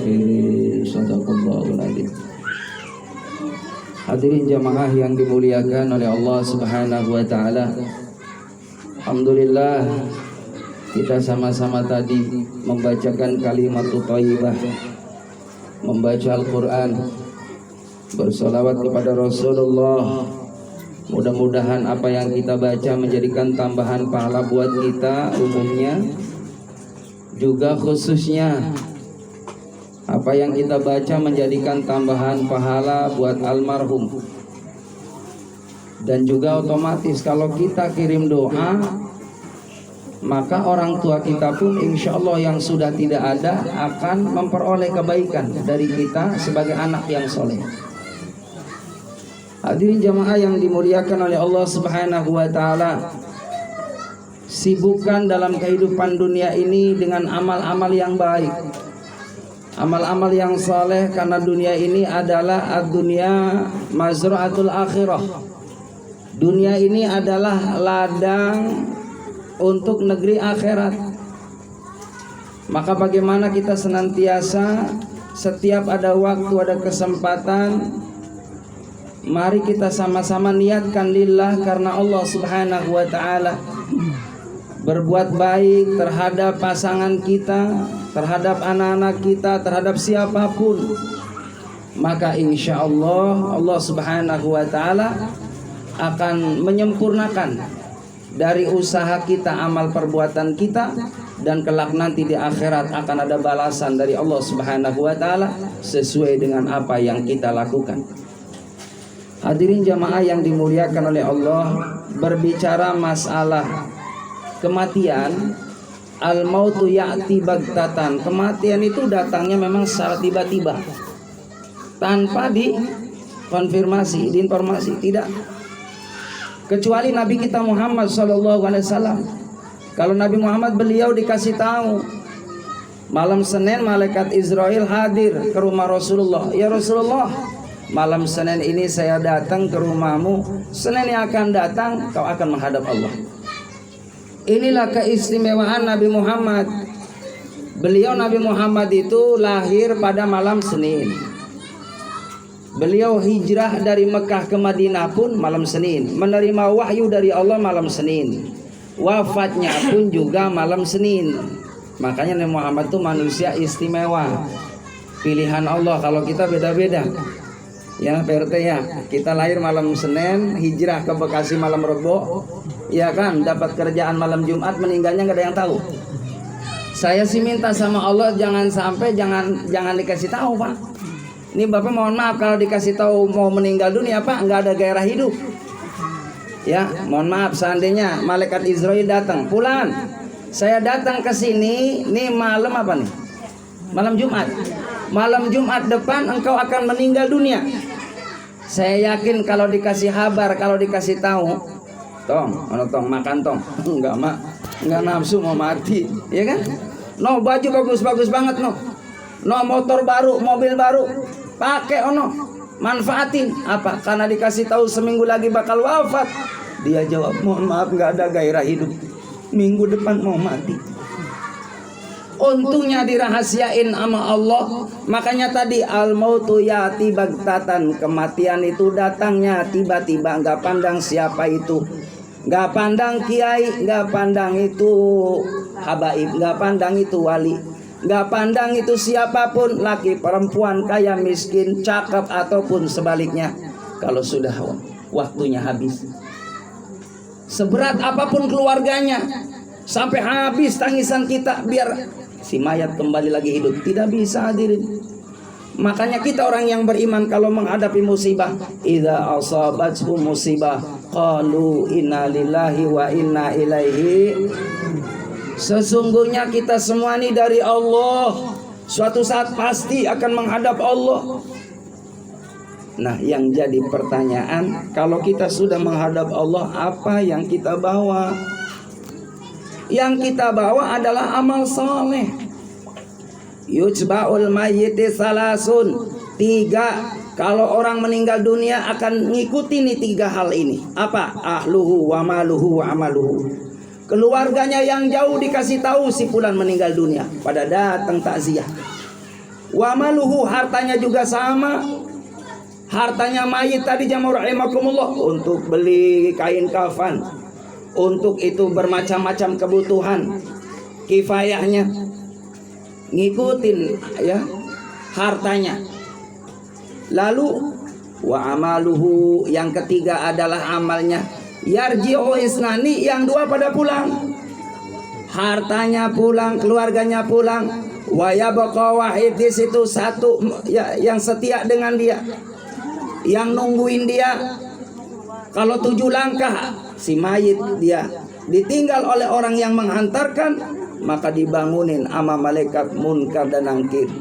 akhirin. Shadaqallahul adzim. Hadirin jamaah yang dimuliakan oleh Allah Subhanahu wa taala. Alhamdulillah, kita sama-sama tadi membacakan kalimat thayyibah, membaca Al-Qur'an, bersolawat kepada Rasulullah. Mudah-mudahan apa yang kita baca menjadikan tambahan pahala buat kita umumnya, juga khususnya apa yang kita baca menjadikan tambahan pahala buat almarhum. Dan juga otomatis kalau kita kirim doa, maka orang tua kita pun insya Allah yang sudah tidak ada akan memperoleh kebaikan dari kita sebagai anak yang soleh. Hadirin jamaah yang dimuliakan oleh Allah Subhanahu wa taala, sibukkan dalam kehidupan dunia ini dengan amal-amal yang baik, amal-amal yang soleh, karena dunia ini adalah ad-dunya mazra'atul akhirah. Dunia ini adalah ladang untuk negeri akhirat. Maka bagaimana kita senantiasa setiap ada waktu, ada kesempatan, mari kita sama-sama niatkan lillah, karena Allah Subhanahu wa taala. Berbuat baik terhadap pasangan kita, terhadap anak-anak kita, terhadap siapapun, maka insya Allah Allah Subhanahu wa taala akan menyempurnakan dari usaha kita, amal perbuatan kita, dan kelak nanti di akhirat akan ada balasan dari Allah Subhanahu wa taala sesuai dengan apa yang kita lakukan. Hadirin jamaah yang dimuliakan oleh Allah, berbicara masalah kematian, al-mautu ya'ti baghtatan. Kematian itu datangnya memang secara tiba-tiba, tanpa dikonfirmasi, diinformasi, tidak. Kecuali Nabi kita Muhammad SAW. Kalau Nabi Muhammad, beliau dikasih tahu malam Senin malaikat Israel hadir ke rumah Rasulullah. Ya Rasulullah, malam Senin ini saya datang ke rumahmu. Senin yang akan datang kau akan menghadap Allah. Inilah keistimewaan Nabi Muhammad. Beliau Nabi Muhammad itu lahir pada malam Senin. Beliau hijrah dari Mekah ke Madinah pun malam Senin. Menerima wahyu dari Allah malam Senin. Wafatnya pun juga malam Senin. Makanya Nabi Muhammad itu manusia istimewa, pilihan Allah. Kalau kita beda-beda. Ya PRT ya, kita lahir malam Senin, hijrah ke Bekasi malam Rebo, ya kan, dapat kerjaan malam Jumat, meninggalnya nggak ada yang tahu. Saya sih minta sama Allah jangan sampai jangan dikasih tahu, Pak. Ini Bapak mohon maaf kalau dikasih tahu mau meninggal dunia, Pak, nggak ada gairah hidup. Ya, mohon maaf seandainya malaikat Israel datang, Fulan, saya datang ke sini, nih malam apa nih? Malam Jumat. Malam Jumat depan engkau akan meninggal dunia. Saya yakin kalau dikasih kabar, kalau dikasih tahu, tong makan tong, enggak nafsu mau mati, ya kan? No, baju bagus-bagus banget no motor baru, mobil baru, pakai manfaatin. Apa? Karena dikasih tahu seminggu lagi bakal wafat. Dia jawab, mohon maaf nggak ada gairah hidup, minggu depan mau mati. Untungnya dirahasiain sama Allah. Makanya tadi al-mautu ya'ti baghtatan, kematian itu datangnya tiba-tiba, nggak pandang siapa itu, nggak pandang kiai, nggak pandang itu habaib, nggak pandang itu wali, nggak pandang itu siapapun, laki perempuan, kaya miskin, cakep ataupun sebaliknya. Kalau sudah waktunya habis, seberat apapun keluarganya, sampai habis tangisan kita biar si mayat kembali lagi hidup, tidak bisa, hadirin. Makanya kita orang yang beriman kalau menghadapi musibah, idza asabathu musibah qalu inna lillahi wa inna ilaihi. Sesungguhnya kita semua ini dari Allah, suatu saat pasti akan menghadap Allah. Nah, yang jadi pertanyaan, kalau kita sudah menghadap Allah, apa yang kita bawa? Yang kita bawa adalah amal soleh. Yujba'ul mayyiti salasun, 3. Kalau orang meninggal dunia akan ngikuti nih 3 hal ini. Apa? Ahluhu wa maluhu wa amaluhu. Keluarganya yang jauh dikasih tahu si fulan meninggal dunia, pada datang takziah. Wa maluhu, hartanya juga sama. Hartanya mayit tadi jamaah rahimakumullah untuk beli kain kafan, untuk itu bermacam-macam kebutuhan. Kifayahnya ngikutin ya hartanya. Lalu wa amaluhu, yang ketiga adalah amalnya. Yarji'u isnani, yang dua pada pulang. Hartanya pulang, keluarganya pulang. Wa yabqa wahid, di situ satu ya, yang setia dengan dia, yang nungguin dia. Kalau 7 langkah si mayit dia ditinggal oleh orang yang menghantarkan, maka dibangunin sama malaikat munkar dan nangkir.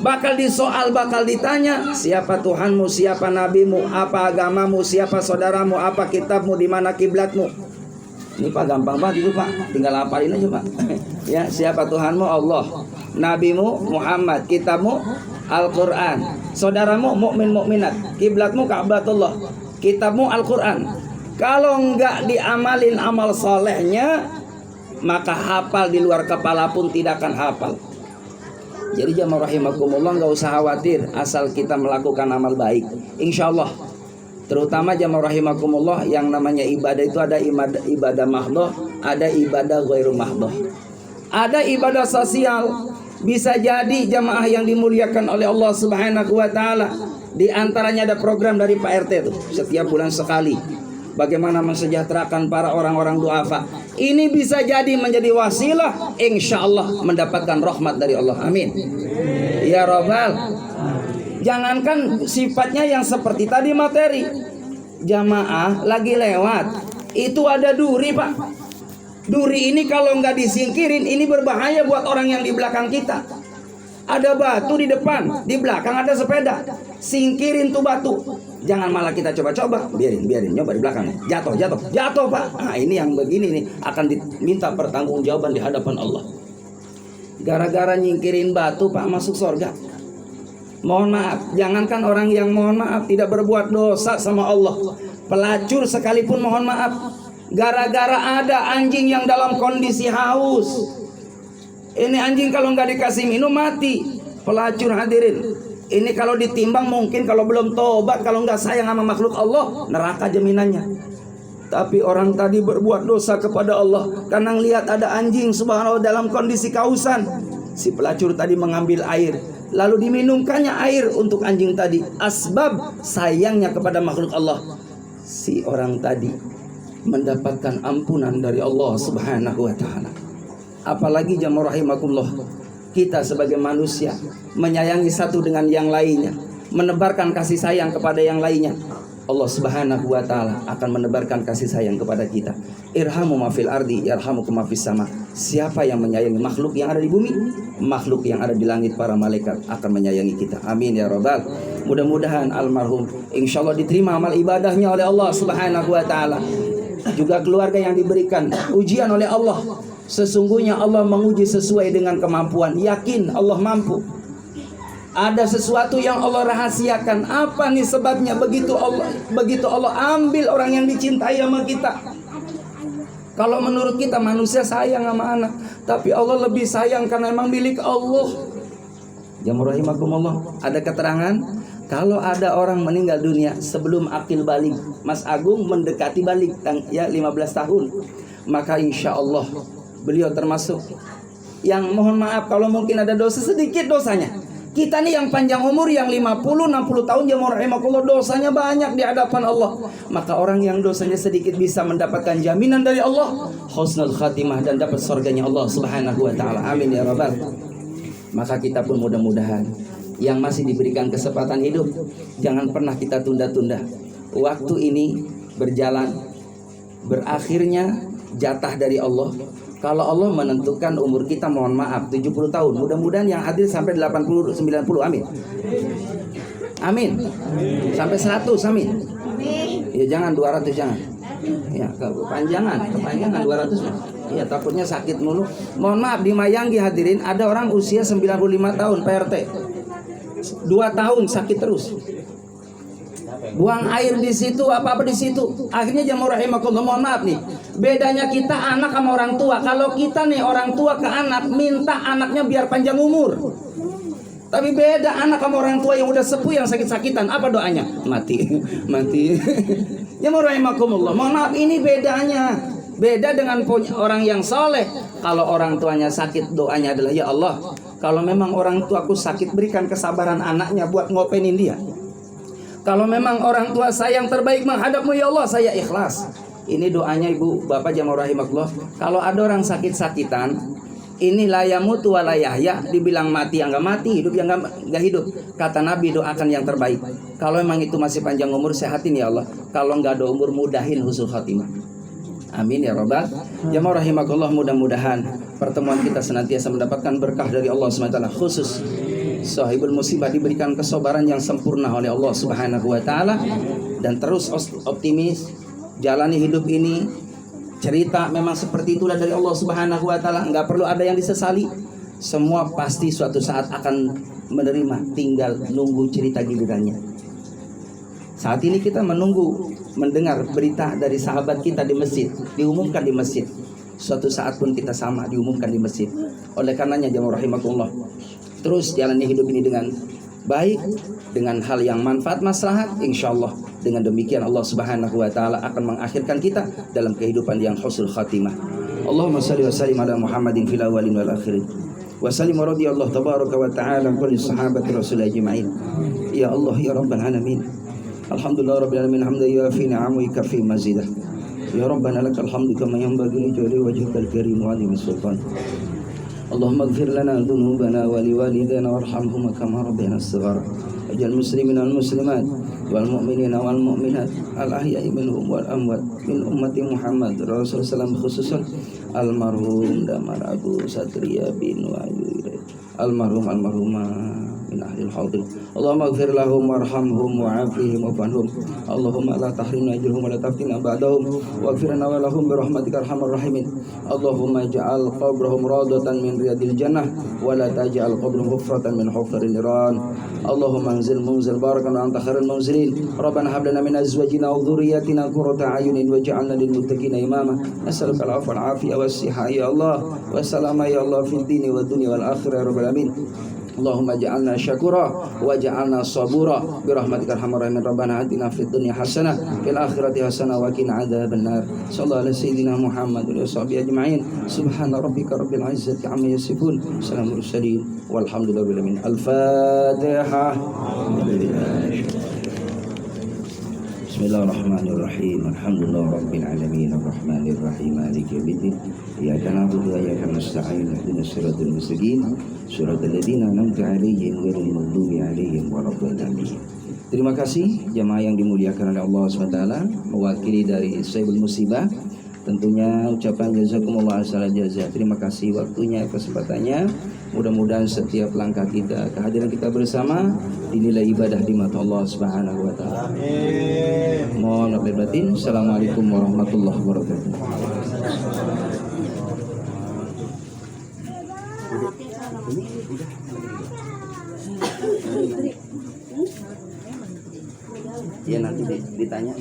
Bakal disoal, bakal ditanya, siapa Tuhanmu, siapa nabimu, apa agamamu, siapa saudaramu, apa kitabmu, di mana kiblatmu. Ini Pak gampang banget itu Pak, tinggal hafalin aja Pak. Ya, siapa Tuhanmu? Allah. Nabimu Muhammad, kitabmu Al-Quran, saudaramu mukmin mukminat, kiblatmu Ka'batullah, kitabmu Al-Quran. Kalau enggak diamalin amal solehnya, maka hafal di luar kepala pun tidak akan hafal. Jadi jamaah rahimakumullah, enggak usah khawatir asal kita melakukan amal baik, insya Allah. Terutama jamaah rahimakumullah, yang namanya ibadah itu ada ibadah mahdoh, ada ibadah ghairu mahdoh, ada ibadah sosial. Bisa jadi jamaah yang dimuliakan oleh Allah Subhanahu wa taala, di antaranya ada program dari Pak RT tuh, setiap bulan sekali, bagaimana mensejahterakan para orang-orang duafa. Ini bisa jadi menjadi wasilah insya Allah mendapatkan rahmat dari Allah. Amin ya Rabbal. Jangankan sifatnya yang seperti tadi materi, jamaah lagi lewat itu ada duri Pak. Duri ini kalau nggak disingkirin, ini berbahaya buat orang yang di belakang kita. Ada batu di depan, di belakang ada sepeda. Singkirin tuh batu. Jangan malah kita coba-coba, biarin nyoba di belakang. Jatuh Pak. Nah ini yang begini nih akan diminta pertanggungjawaban di hadapan Allah. Gara-gara nyingkirin batu Pak masuk surga. Mohon maaf, jangankan orang yang mohon maaf tidak berbuat dosa sama Allah, pelacur sekalipun mohon maaf. Gara-gara ada anjing yang dalam kondisi haus. Ini anjing kalau nggak dikasih minum mati. Pelacur hadirin. Ini kalau ditimbang mungkin kalau belum tobat, kalau nggak sayang sama makhluk Allah, neraka jaminannya. Tapi orang tadi berbuat dosa kepada Allah karena lihat ada anjing subhanallah dalam kondisi kehausan. Si pelacur tadi mengambil air, lalu diminumkannya air untuk anjing tadi. Asbab sayangnya kepada makhluk Allah. Si orang tadi mendapatkan ampunan dari Allah Subhanahu wa taala. Apalagi jamaah rahimakumullah, kita sebagai manusia menyayangi satu dengan yang lainnya, menebarkan kasih sayang kepada yang lainnya. Allah Subhanahu wa taala akan menebarkan kasih sayang kepada kita. Irhamu ma fil ardi yarhamukum ma fis sama. Siapa yang menyayangi makhluk yang ada di bumi, makhluk yang ada di langit, para malaikat akan menyayangi kita. Amin ya rabbal. Mudah-mudahan almarhum insyaallah diterima amal ibadahnya oleh Allah Subhanahu wa taala. Juga keluarga yang diberikan ujian oleh Allah. Sesungguhnya Allah menguji sesuai dengan kemampuan. Yakin Allah mampu. Ada sesuatu yang Allah rahasiakan. Apa nih sebabnya? Begitu Allah ambil orang yang dicintai sama kita. Kalau menurut kita manusia sayang sama anak, tapi Allah lebih sayang karena memang milik Allah. Jamaah rahimakumullah, ada keterangan kalau ada orang meninggal dunia sebelum akil balik, Mas Agung mendekati balik ya 15 tahun, maka insya Allah beliau termasuk yang mohon maaf kalau mungkin ada dosa sedikit dosanya. Kita nih yang panjang umur, yang 50-60 tahun jamaah rahimakumullah, dosanya banyak di hadapan Allah. Maka orang yang dosanya sedikit bisa mendapatkan jaminan dari Allah husnul khatimah dan dapat surganya Allah Subhanahu wa taala. Amin ya rabbal. Maka kita pun mudah-mudahan yang masih diberikan kesempatan hidup, jangan pernah kita tunda-tunda. Waktu ini berjalan, berakhirnya jatah dari Allah. Kalau Allah menentukan umur kita mohon maaf 70 tahun, mudah-mudahan yang hadir sampai 80, 90, amin. Amin. Sampai 100, amin. Ya jangan 200, jangan. Ya kepanjangan 200. Ya takutnya sakit mulu. Mohon maaf di Mayanggi hadirin ada orang usia 95 tahun PRT. 2 tahun sakit terus. Buang air di situ, apa-apa di situ. Akhirnya jamaah rahimakumullah, mohon maaf nih. Bedanya kita anak sama orang tua. Kalau kita nih orang tua ke anak, minta anaknya biar panjang umur. Tapi beda anak sama orang tua yang udah sepuh yang sakit-sakitan. Apa doanya? Mati. Mati. Ya rahimakumullah. Mohon maaf, ini bedanya. Beda dengan orang yang soleh. Kalau orang tuanya sakit, doanya adalah, ya Allah, kalau memang orang tuaku sakit, berikan kesabaran anaknya buat ngopenin dia. Kalau memang orang tua saya yang terbaik menghadapmu, ya Allah, saya ikhlas. Ini doanya ibu bapak jamaah rahimakumullah. Kalau ada orang sakit-sakitan, ini la yamutu wa la yahya, dibilang mati yang enggak mati, hidup yang enggak hidup. Kata Nabi, doakan yang terbaik. Kalau memang itu masih panjang umur, sehatin ya Allah. Kalau enggak ada umur, mudahin husnul khatimah. Amin ya rabbal. Jamaah rahimakumullah, mudah-mudahan pertemuan kita senantiasa mendapatkan berkah dari Allah SWT. Khusus sahibul musibah diberikan kesabaran yang sempurna oleh Allah Subhanahu wa taala, dan terus optimis jalani hidup ini. Cerita memang seperti itulah dari Allah Subhanahu wa taala, enggak perlu ada yang disesali. Semua pasti suatu saat akan menerima, tinggal nunggu cerita gilirannya. Saat ini kita menunggu mendengar berita dari sahabat kita di masjid, diumumkan di masjid. Suatu saat pun kita sama diumumkan di masjid. Oleh karenanya jamaah rahimakumullah, terus jalani hidup ini dengan baik, dengan hal yang manfaat maslahat, insyaallah. Dengan demikian Allah Subhanahu wa taala akan mengakhirkan kita dalam kehidupan yang husnul khatimah. Allahumma shalli wa sallim ala Muhammadin fil awwalin wal akhirin. Wa sallim radhiyallahu tabaraka wa ta'ala an kulli sahabati rasul ajma'in. Ya Allah ya rabbal alamin. Alhamdulillah rabbil alamin, hamdan yuafi ni'amahu wa yukafi mazidah. Ya rabbana lakal hamdu kama yanbaghi li jalali wajhikal karim wa 'azimi sultan. Allahumma ighfir lana dhunubana wa liwalidayna warhamhuma kama rabbayana shighara. Waj'al muslimina wal muslimat wal mu'minina wal mu'minat al ahya'i minhum wal amwat min ummati Muhammad Rasulullah sallallahu khususan almarhum Damar Abu Satria bin Wahyu, almarhumah min ahlil hadir. Allahumma ighfir lahum warhamhum wa'afihim wa'fanhum. Allahumma la tahrimna ajrahum wa la taftina ba'dahum waghfir lana wa lahum bi rahmatika arhamar rahimin. Allahumma ij'al qabrahum radatan min riyadil jannah wa la taj'al qabrahum hufratan min hufarin niran. Allahumma anzil munzil barakan wa anta khairul munzilin. Rabbana hab lana min azwajina wa dhurriyyatina qurrata a'yunin waj'alna lil muttaqina imama. Nas'aluka al-'afwa wal 'afiyah was sihha ya Allah wa salama ya Allah fid dini wad dunya wal akhirah ya rabbal alamin. Allahumma ja'alna syakura wa ja'alna sabura bi rahmatika arhamar rahimin. Rabbana atina fid dunya hasanah fil akhirati hasanah wa qina adzabannar. Sallallahu alaihi sayyidina Muhammad wa sahbihi ajma'in. Subhana rabbika rabbil izzati amma yasifun. Salamun mursalin walhamdulillahi rabbil alamin. Al-Fatihah. Bismillahirrahmanirrahim. Alhamdulillahi rabbil alamin arrahmanir rahim maliki yaumiddin. Iyyaka na'budu wa iyyaka nasta'in. Ihdinas siratal mustaqim. Siratal ladzina an'amta 'alaihim ghairil maghdubi 'alaihim waladdallin. Terima kasih jamaah yang dimuliakan oleh Allah SWT, mewakili dari Sahibul Musibah. Tentunya ucapan jazakumullah asal jazaa. Terima kasih waktunya, kesempatannya. Mudah-mudahan setiap langkah kita, kehadiran kita bersama dinilai ibadah di mata Allah Subhanahu wa taala. Amin. Mohon maaf lahir batin. Assalamualaikum warahmatullahi wabarakatuh. Ya nanti ditanya.